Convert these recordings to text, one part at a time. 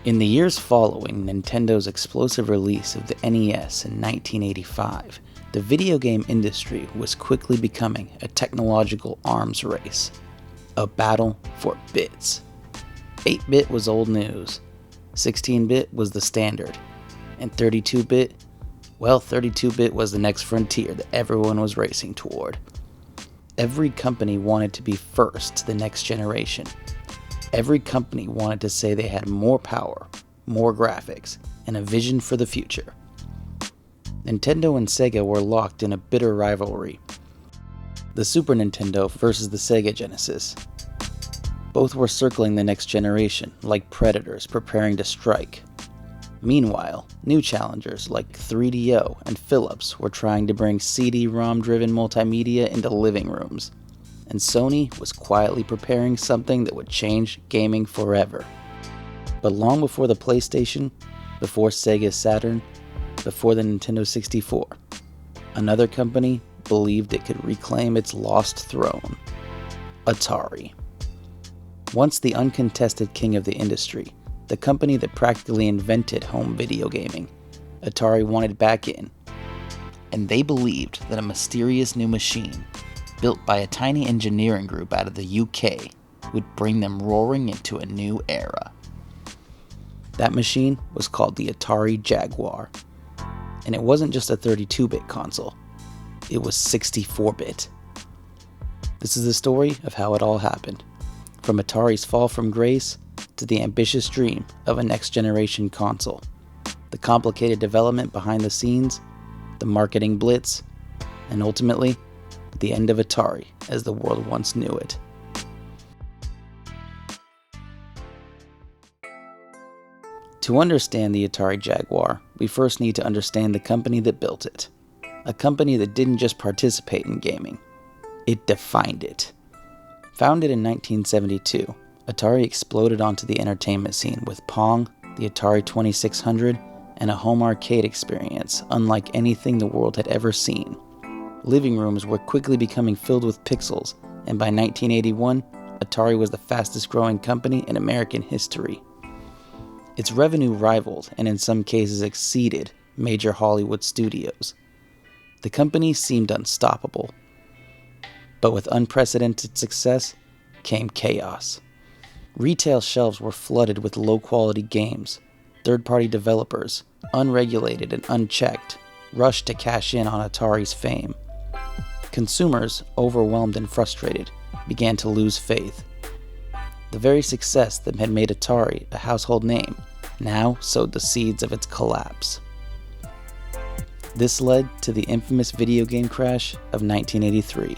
In the years following Nintendo's explosive release of the NES in 1985, the video game industry was quickly becoming a technological arms race, a battle for bits. 8-bit was old news, 16-bit was the standard, and 32-bit, well, 32-bit was the next frontier that everyone was racing toward. Every company wanted to be first to the next generation. Every company wanted to say they had more power, more graphics, and a vision for the future. Nintendo and Sega were locked in a bitter rivalry. The Super Nintendo versus the Sega Genesis. Both were circling the next generation, like predators preparing to strike. Meanwhile, new challengers like 3DO and Philips were trying to bring CD-ROM-driven multimedia into living rooms. And Sony was quietly preparing something that would change gaming forever. But long before the PlayStation, before Sega's Saturn, before the Nintendo 64, another company believed it could reclaim its lost throne: Atari. Once the uncontested king of the industry, the company that practically invented home video gaming, Atari wanted back in. And they believed that a mysterious new machine, built by a tiny engineering group out of the UK, would bring them roaring into a new era. That machine was called the Atari Jaguar. And it wasn't just a 32-bit console, it was 64-bit. This is the story of how it all happened, from Atari's fall from grace to the ambitious dream of a next-generation console, the complicated development behind the scenes, the marketing blitz, and ultimately, the end of Atari as the world once knew it. To understand the Atari Jaguar, we first need to understand the company that built it. A company that didn't just participate in gaming, it defined it. Founded in 1972, Atari exploded onto the entertainment scene with Pong, the Atari 2600, and a home arcade experience unlike anything the world had ever seen. Living rooms were quickly becoming filled with pixels, and by 1981, Atari was the fastest growing company in American history. Its revenue rivaled, and in some cases exceeded, major Hollywood studios. The company seemed unstoppable. But with unprecedented success came chaos. Retail shelves were flooded with low-quality games. Third-party developers, unregulated and unchecked, rushed to cash in on Atari's fame. Consumers, overwhelmed and frustrated, began to lose faith. The very success that had made Atari a household name now sowed the seeds of its collapse. This led to the infamous video game crash of 1983.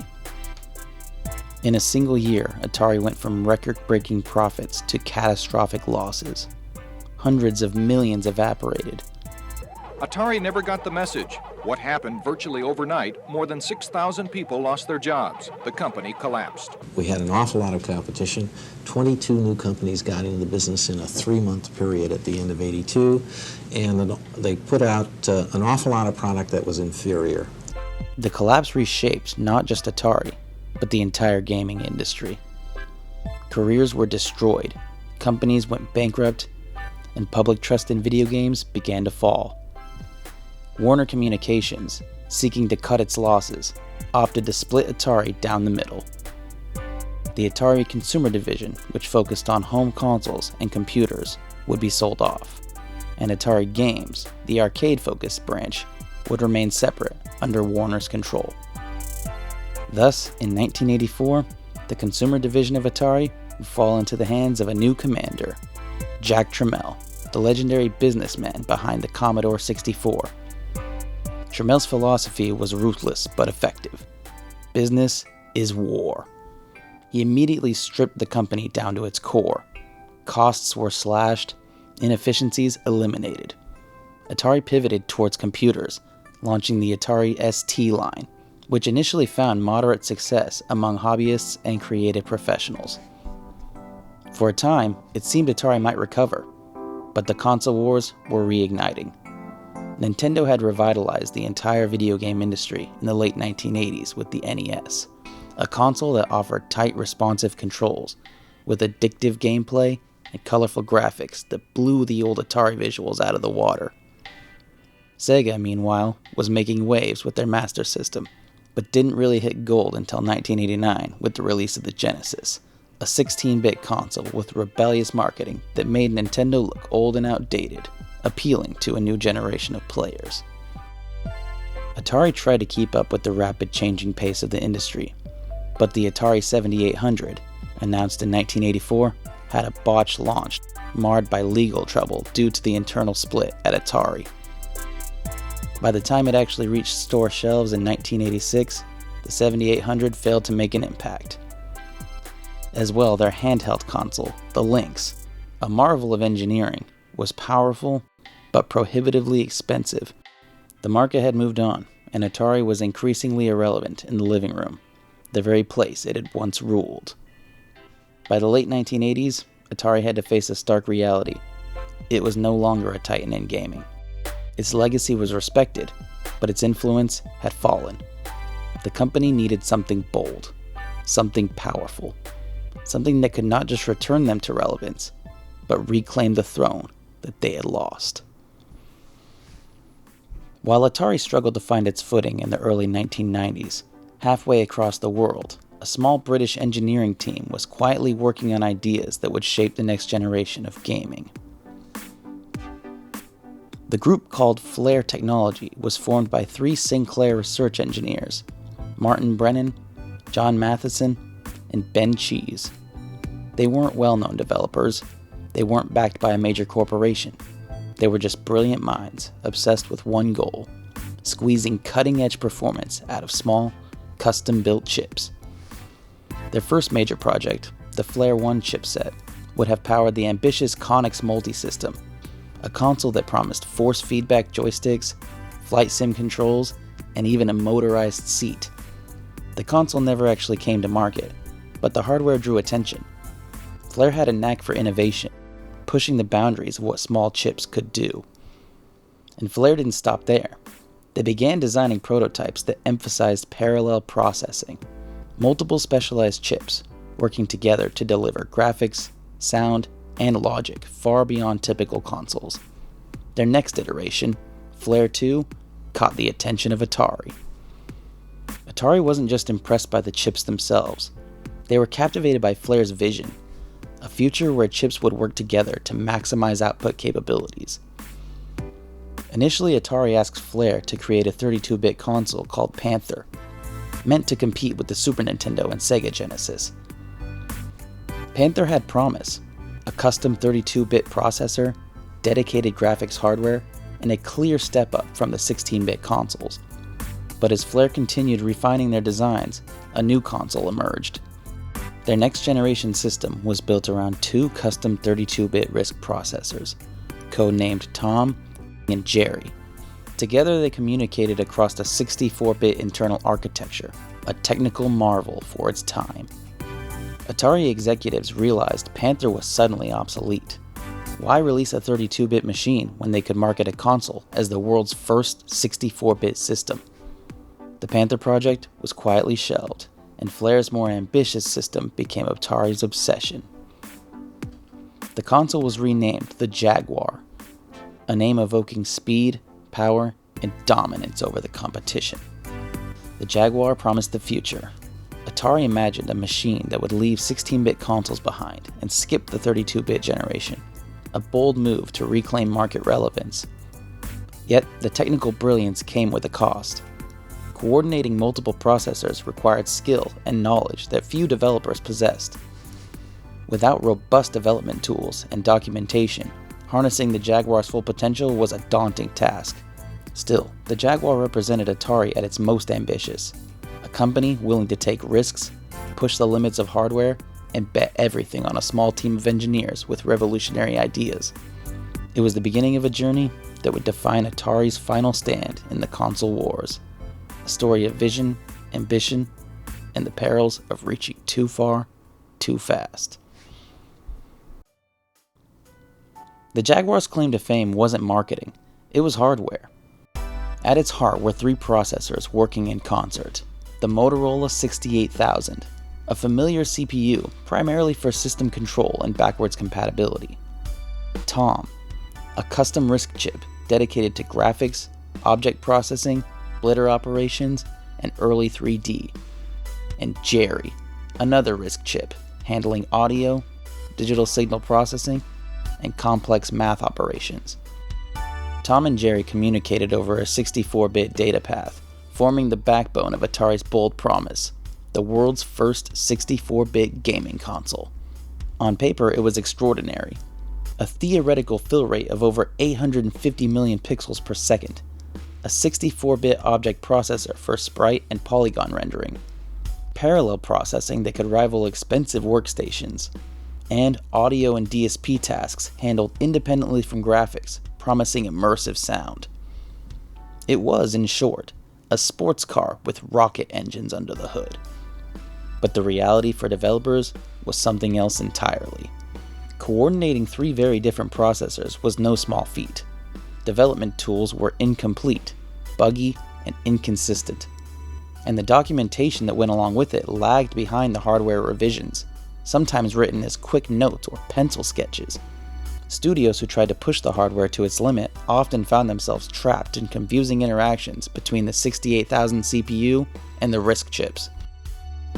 In a single year, Atari went from record-breaking profits to catastrophic losses. Hundreds of millions evaporated. Atari never got the message. What happened virtually overnight, more than 6,000 people lost their jobs. The company collapsed. We had an awful lot of competition. 22 new companies got into the business in a 3-month period at the end of '82, and they put out an awful lot of product that was inferior. The collapse reshaped not just Atari, but the entire gaming industry. Careers were destroyed, companies went bankrupt, and public trust in video games began to fall. Warner Communications, seeking to cut its losses, opted to split Atari down the middle. The Atari Consumer Division, which focused on home consoles and computers, would be sold off, and Atari Games, the arcade-focused branch, would remain separate under Warner's control. Thus, in 1984, the consumer division of Atari would fall into the hands of a new commander, Jack Tramiel, the legendary businessman behind the Commodore 64. Tramiel's philosophy was ruthless but effective. Business is war. He immediately stripped the company down to its core. Costs were slashed, inefficiencies eliminated. Atari pivoted towards computers, launching the Atari ST line, which initially found moderate success among hobbyists and creative professionals. For a time, it seemed Atari might recover, but the console wars were reigniting. Nintendo had revitalized the entire video game industry in the late 1980s with the NES, a console that offered tight, responsive controls, with addictive gameplay and colorful graphics that blew the old Atari visuals out of the water. Sega, meanwhile, was making waves with their Master System, but didn't really hit gold until 1989 with the release of the Genesis, a 16-bit console with rebellious marketing that made Nintendo look old and outdated, appealing to a new generation of players. Atari tried to keep up with the rapid changing pace of the industry, but the Atari 7800, announced in 1984, had a botched launch, marred by legal trouble due to the internal split at Atari. By the time it actually reached store shelves in 1986, the 7800 failed to make an impact. As well, their handheld console, the Lynx, a marvel of engineering, was powerful but prohibitively expensive. The market had moved on, and Atari was increasingly irrelevant in the living room, the very place it had once ruled. By the late 1980s, Atari had to face a stark reality. It was no longer a titan in gaming. Its legacy was respected, but its influence had fallen. The company needed something bold, something powerful, something that could not just return them to relevance, but reclaim the throne that they had lost. While Atari struggled to find its footing in the early 1990s, halfway across the world, a small British engineering team was quietly working on ideas that would shape the next generation of gaming. The group, called Flare Technology, was formed by 3 Sinclair research engineers, Martin Brennan, John Matheson, and Ben Cheese. They weren't well-known developers. They weren't backed by a major corporation. They were just brilliant minds, obsessed with one goal: squeezing cutting-edge performance out of small, custom-built chips. Their first major project, the Flare 1 chipset, would have powered the ambitious Connex multi-system, a console that promised force feedback joysticks, flight sim controls, and even a motorized seat. The console never actually came to market, but the hardware drew attention. Flare had a knack for innovation, pushing the boundaries of what small chips could do. And Flare didn't stop there. They began designing prototypes that emphasized parallel processing, multiple specialized chips working together to deliver graphics, sound, and logic far beyond typical consoles. Their next iteration, Flare 2, caught the attention of Atari. Atari wasn't just impressed by the chips themselves. They were captivated by Flare's vision, a future where chips would work together to maximize output capabilities. Initially, Atari asked Flare to create a 32-bit console called Panther, meant to compete with the Super Nintendo and Sega Genesis. Panther had promise: a custom 32-bit processor, dedicated graphics hardware, and a clear step up from the 16-bit consoles. But as Flare continued refining their designs, a new console emerged. Their next-generation system was built around 2 custom 32-bit RISC processors, codenamed Tom and Jerry. Together they communicated across a 64-bit internal architecture, a technical marvel for its time. Atari executives realized Panther was suddenly obsolete. Why release a 32-bit machine when they could market a console as the world's first 64-bit system? The Panther project was quietly shelved, and Flare's more ambitious system became Atari's obsession. The console was renamed the Jaguar, a name evoking speed, power, and dominance over the competition. The Jaguar promised the future. Atari imagined a machine that would leave 16-bit consoles behind and skip the 32-bit generation, a bold move to reclaim market relevance. Yet, the technical brilliance came with a cost. Coordinating multiple processors required skill and knowledge that few developers possessed. Without robust development tools and documentation, harnessing the Jaguar's full potential was a daunting task. Still, the Jaguar represented Atari at its most ambitious, a company willing to take risks, push the limits of hardware, and bet everything on a small team of engineers with revolutionary ideas. It was the beginning of a journey that would define Atari's final stand in the console wars. A story of vision, ambition, and the perils of reaching too far, too fast. The Jaguar's claim to fame wasn't marketing, it was hardware. At its heart were 3 processors working in concert: the Motorola 68000, a familiar CPU primarily for system control and backwards compatibility. TOM, a custom RISC chip dedicated to graphics, object processing, splitter operations, and early 3D. And Jerry, another RISC chip handling audio, digital signal processing, and complex math operations. Tom and Jerry communicated over a 64-bit data path, forming the backbone of Atari's bold promise, the world's first 64-bit gaming console. On paper, it was extraordinary. A theoretical fill rate of over 850 million pixels per second, a 64-bit object processor for sprite and polygon rendering, parallel processing that could rival expensive workstations, and audio and DSP tasks handled independently from graphics, promising immersive sound. It was, in short, a sports car with rocket engines under the hood. But the reality for developers was something else entirely. Coordinating 3 very different processors was no small feat. Development tools were incomplete, buggy, and inconsistent. And the documentation that went along with it lagged behind the hardware revisions, sometimes written as quick notes or pencil sketches. Studios who tried to push the hardware to its limit often found themselves trapped in confusing interactions between the 68,000 CPU and the RISC chips.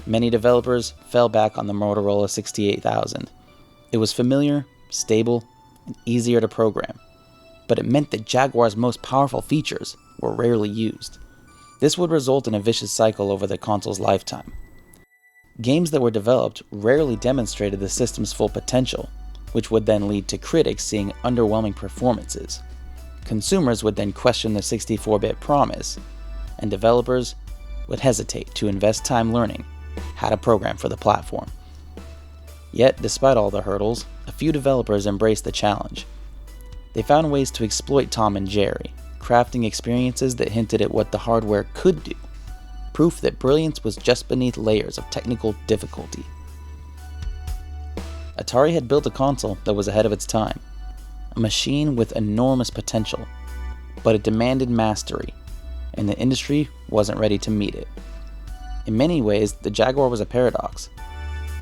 Many developers fell back on the Motorola 68,000. It was familiar, stable, and easier to program, but it meant that Jaguar's most powerful features were rarely used. This would result in a vicious cycle over the console's lifetime. Games that were developed rarely demonstrated the system's full potential, which would then lead to critics seeing underwhelming performances. Consumers would then question the 64-bit promise, and developers would hesitate to invest time learning how to program for the platform. Yet, despite all the hurdles, a few developers embraced the challenge. They found ways to exploit Tom and Jerry, crafting experiences that hinted at what the hardware could do, proof that brilliance was just beneath layers of technical difficulty. Atari had built a console that was ahead of its time, a machine with enormous potential, but it demanded mastery, and the industry wasn't ready to meet it. In many ways, the Jaguar was a paradox,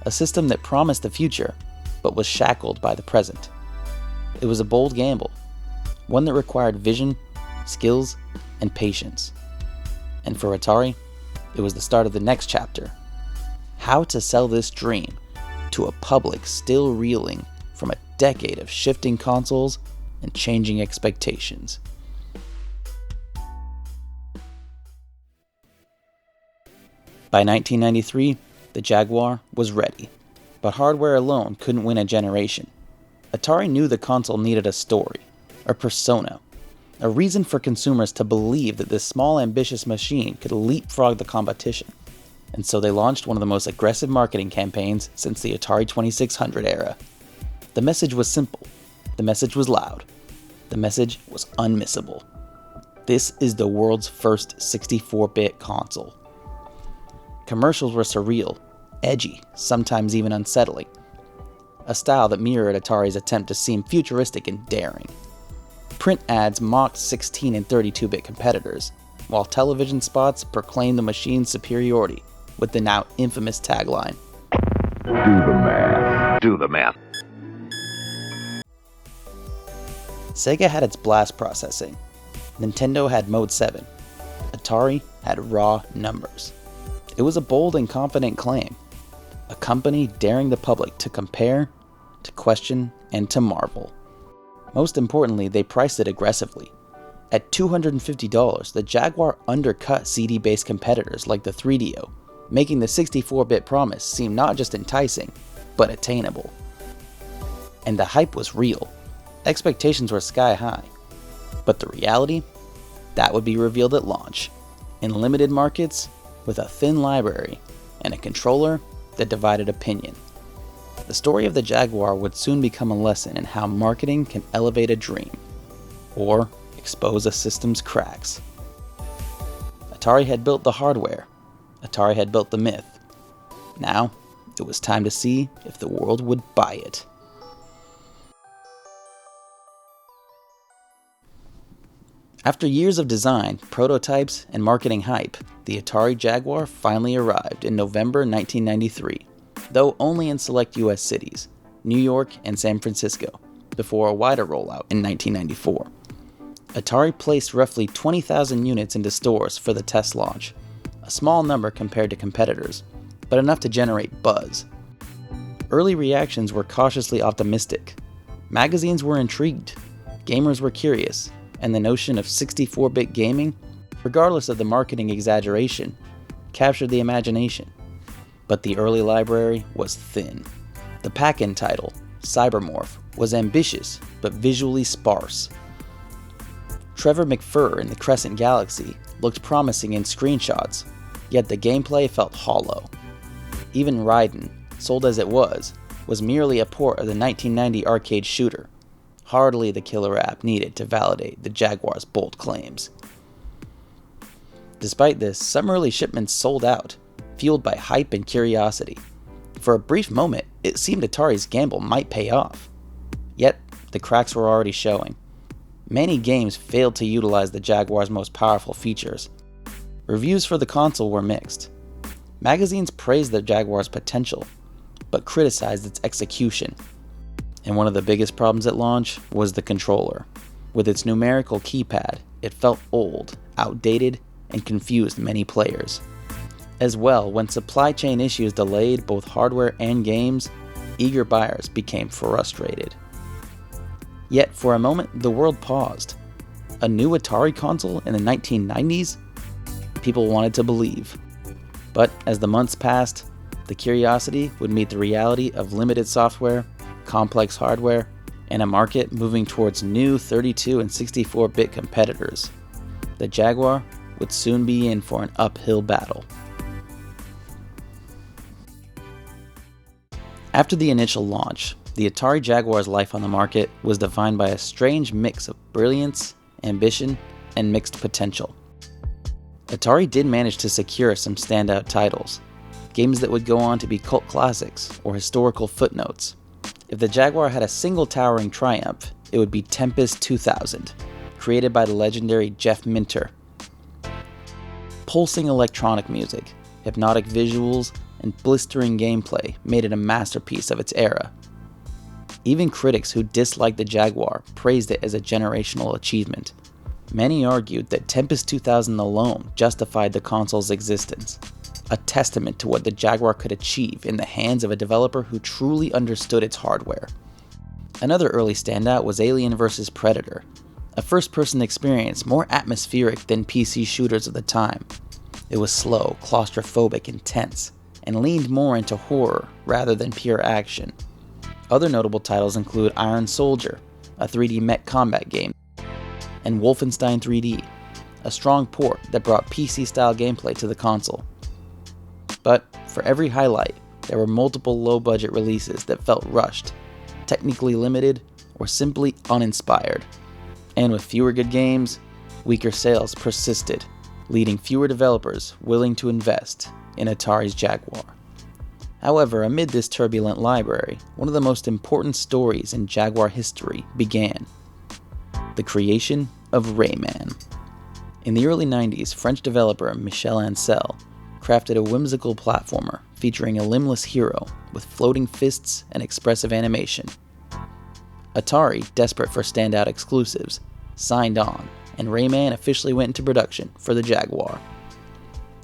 a system that promised the future, but was shackled by the present. It was a bold gamble, one that required vision, skills, and patience. And for Atari, it was the start of the next chapter. How to sell this dream to a public still reeling from a decade of shifting consoles and changing expectations. By 1993, the Jaguar was ready, but hardware alone couldn't win a generation. Atari knew the console needed a story, a persona, a reason for consumers to believe that this small, ambitious machine could leapfrog the competition. And so they launched one of the most aggressive marketing campaigns since the Atari 2600 era. The message was simple. The message was loud. The message was unmissable. This is the world's first 64-bit console. Commercials were surreal, edgy, sometimes even unsettling. A style that mirrored Atari's attempt to seem futuristic and daring. Print ads mocked 16 and 32-bit competitors, while television spots proclaimed the machine's superiority with the now infamous tagline, "Do the math. Do the math." Sega had its blast processing. Nintendo had Mode 7. Atari had raw numbers. It was a bold and confident claim. A company daring the public to compare, to question, and to marvel. Most importantly, they priced it aggressively. At $250, the Jaguar undercut CD-based competitors like the 3DO, making the 64-bit promise seem not just enticing, but attainable. And the hype was real. Expectations were sky high. But the reality? That would be revealed at launch, in limited markets, with a thin library, and a controller that divided opinion. The story of the Jaguar would soon become a lesson in how marketing can elevate a dream, or expose a system's cracks. Atari had built the hardware. Atari had built the myth. Now, it was time to see if the world would buy it. After years of design, prototypes, and marketing hype, the Atari Jaguar finally arrived in November 1993, though only in select US cities, New York and San Francisco, before a wider rollout in 1994. Atari placed roughly 20,000 units into stores for the test launch, a small number compared to competitors, but enough to generate buzz. Early reactions were cautiously optimistic. Magazines were intrigued, gamers were curious, and the notion of 64-bit gaming, regardless of the marketing exaggeration, captured the imagination. But the early library was thin. The pack-in title, Cybermorph, was ambitious but visually sparse. Trevor McFur in the Crescent Galaxy looked promising in screenshots, yet the gameplay felt hollow. Even Raiden, sold as it was merely a port of the 1990 arcade shooter, hardly the killer app needed to validate the Jaguar's bold claims. Despite this, some early shipments sold out, fueled by hype and curiosity. For a brief moment, it seemed Atari's gamble might pay off. Yet, the cracks were already showing. Many games failed to utilize the Jaguar's most powerful features. Reviews for the console were mixed. Magazines praised the Jaguar's potential, but criticized its execution. And one of the biggest problems at launch was the controller. With its numerical keypad, it felt old, outdated, and confused many players. As well, when supply chain issues delayed both hardware and games, eager buyers became frustrated. Yet, for a moment, the world paused. A new Atari console in the 1990s? People wanted to believe. But as the months passed, the curiosity would meet the reality of limited software, complex hardware, and a market moving towards new 32 and 64-bit competitors. The Jaguar would soon be in for an uphill battle. After the initial launch, the Atari Jaguar's life on the market was defined by a strange mix of brilliance, ambition, and mixed potential. Atari did manage to secure some standout titles, games that would go on to be cult classics or historical footnotes. If the Jaguar had a single towering triumph, it would be Tempest 2000, created by the legendary Jeff Minter. Pulsing electronic music, hypnotic visuals, and blistering gameplay made it a masterpiece of its era. Even critics who disliked the Jaguar praised it as a generational achievement. Many argued that Tempest 2000 alone justified the console's existence, a testament to what the Jaguar could achieve in the hands of a developer who truly understood its hardware. Another early standout was Alien vs. Predator, a first-person experience more atmospheric than PC shooters of the time. It was slow, claustrophobic, and tense, and leaned more into horror rather than pure action. Other notable titles include Iron Soldier, a 3D mech combat game, and Wolfenstein 3D, a strong port that brought PC-style gameplay to the console. But for every highlight, there were multiple low-budget releases that felt rushed, technically limited, or simply uninspired. And with fewer good games, weaker sales persisted, leading fewer developers willing to invest in Atari's Jaguar. However, amid this turbulent library, one of the most important stories in Jaguar history began: the creation of Rayman. In the early 90s, French developer Michel Ancel crafted a whimsical platformer featuring a limbless hero with floating fists and expressive animation. Atari, desperate for standout exclusives, signed on, and Rayman officially went into production for the Jaguar.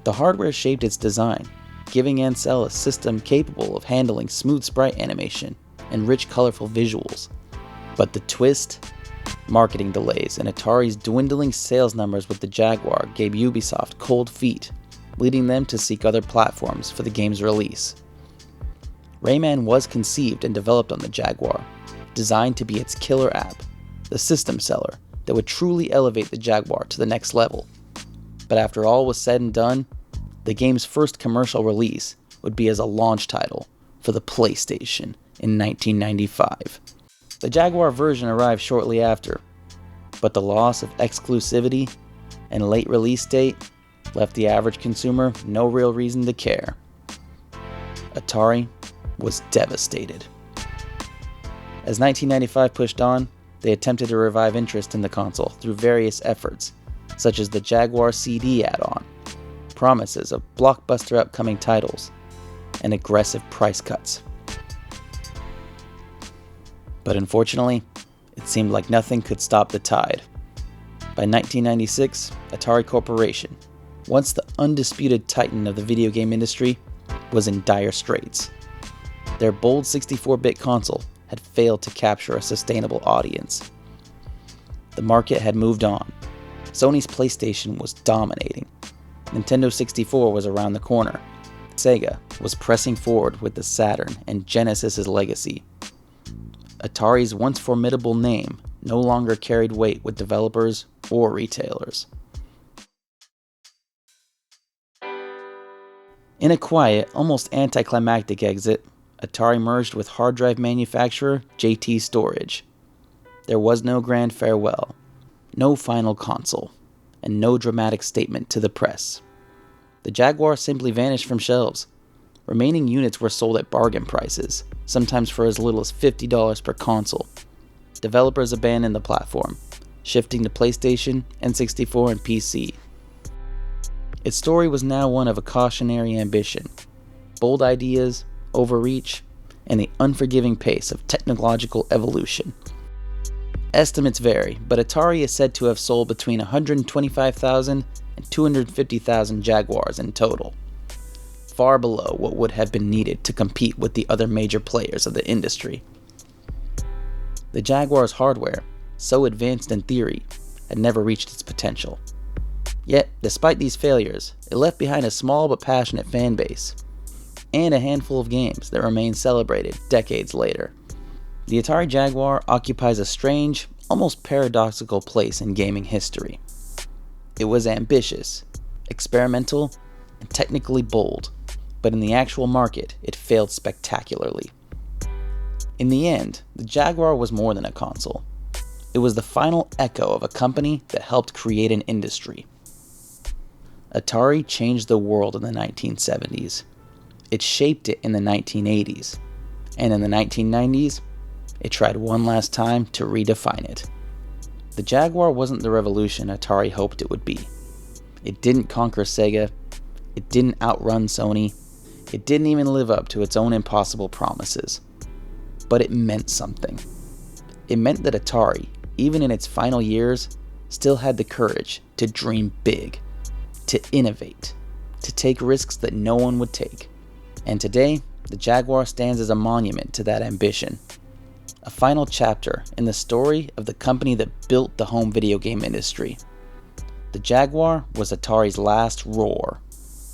The hardware shaped its design, giving Ancel a system capable of handling smooth sprite animation and rich, colorful visuals. But the twist? Marketing delays and Atari's dwindling sales numbers with the Jaguar gave Ubisoft cold feet, leading them to seek other platforms for the game's release. Rayman was conceived and developed on the Jaguar, designed to be its killer app, the system seller that would truly elevate the Jaguar to the next level. But after all was said and done, the game's first commercial release would be as a launch title for the PlayStation in 1995. The Jaguar version arrived shortly after, but the loss of exclusivity and late release date left the average consumer no real reason to care. Atari was devastated. As 1995 pushed on, They attempted to revive interest in the console through various efforts, such as the Jaguar CD add-on, promises of blockbuster upcoming titles, and aggressive price cuts. But unfortunately, it seemed like nothing could stop the tide. By 1996, Atari Corporation, once the undisputed titan of the video game industry, was in dire straits. Their bold 64-bit console had failed to capture a sustainable audience. The market had moved on. Sony's PlayStation was dominating. Nintendo 64 was around the corner. Sega was pressing forward with the Saturn and Genesis's legacy. Atari's once formidable name no longer carried weight with developers or retailers. In a quiet, almost anticlimactic exit, Atari merged with hard drive manufacturer JT Storage. There was no grand farewell, no final console, and no dramatic statement to the press. The Jaguar simply vanished from shelves. Remaining units were sold at bargain prices, sometimes for as little as $50 per console. Developers abandoned the platform, shifting to PlayStation, N64, and PC. Its story was now one of a cautionary ambition, bold ideas, overreach, and the unforgiving pace of technological evolution. Estimates vary, but Atari is said to have sold between 125,000 and 250,000 Jaguars in total, far below what would have been needed to compete with the other major players of the industry. The Jaguar's hardware, so advanced in theory, had never reached its potential. Yet, despite these failures, it left behind a small but passionate fan base, and a handful of games that remain celebrated decades later. The Atari Jaguar occupies a strange, almost paradoxical place in gaming history. It was ambitious, experimental, and technically bold, but in the actual market, it failed spectacularly. In the end, the Jaguar was more than a console. It was the final echo of a company that helped create an industry. Atari changed the world in the 1970s. It shaped it in the 1980s. And in the 1990s, it tried one last time to redefine it. The Jaguar wasn't the revolution Atari hoped it would be. It didn't conquer Sega. It didn't outrun Sony. It didn't even live up to its own impossible promises. But it meant something. It meant that Atari, even in its final years, still had the courage to dream big, to innovate, to take risks that no one would take. And today, the Jaguar stands as a monument to that ambition. A final chapter in the story of the company that built the home video game industry. The Jaguar was Atari's last roar,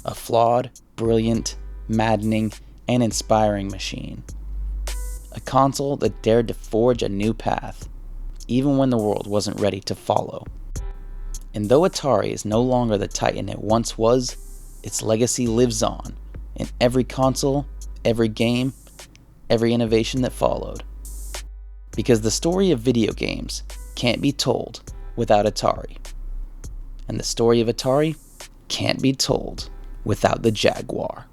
a flawed, brilliant, maddening, and inspiring machine. A console that dared to forge a new path, even when the world wasn't ready to follow. And though Atari is no longer the titan it once was, its legacy lives on in every console, every game, every innovation that followed. Because the story of video games can't be told without Atari. And the story of Atari can't be told without the Jaguar.